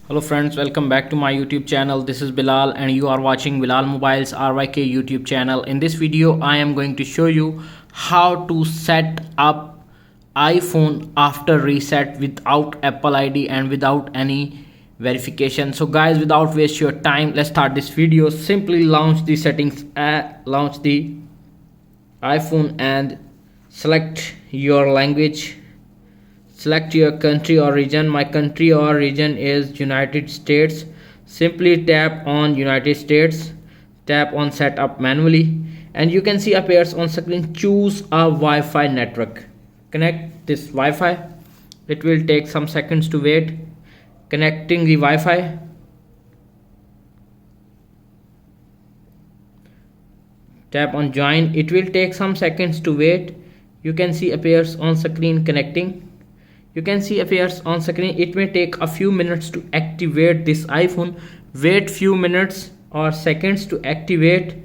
Hello friends, welcome back to my YouTube channel. This is Bilal and you are watching Bilal Mobiles RYK YouTube channel. In this video, I am going to show you how to set up iPhone after reset without Apple ID and without any verification. So guys, without waste your time, let's start this video. Simply launch the settings, launch the iPhone and select your language. Select your country or region. My country or region is United States. Simply tap on United States, tap on setup manually, and you can see appears on screen choose a Wi-Fi network. Connect this Wi-Fi. It will take some seconds to wait. Connecting the Wi-Fi. Tap on join. It will take some seconds to wait. You can see appears on screen connecting. You can see appears on screen. It may take a few minutes to activate this iPhone. Wait few minutes or seconds to activate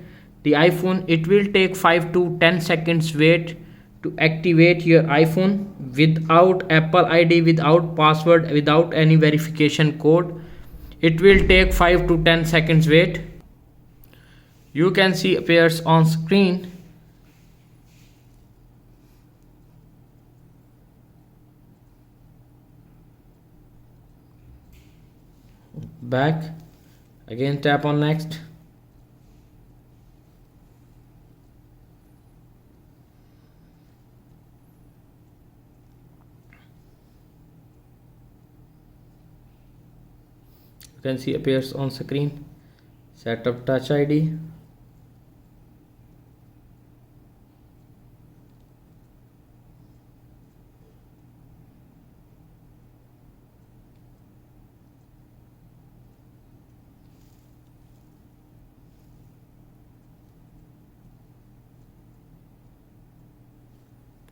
the iPhone. It will take 5 to 10 seconds wait to activate your iPhone without Apple ID, without password, without any verification code. It will take 5 to 10 seconds wait. You can see appears on screen. Back again, tap on next. You can see appears on screen set up touch ID.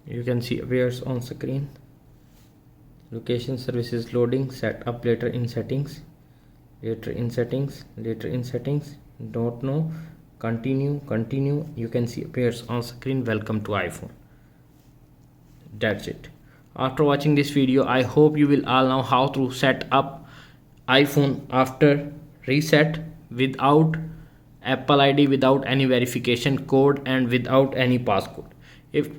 You can see appears on screen. Location services loading. Set up later in settings. Later in settings. Later in settings. Don't know. Continue. Continue. You can see appears on screen. Welcome to iPhone. That's it. After watching this video, I hope you will all know how to set up iPhone after reset without Apple ID, without any verification code, and without any passcode. If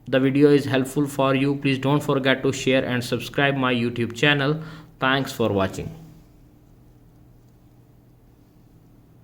the video is helpful for you, please don't forget to share and subscribe my YouTube channel. Thanks for watching.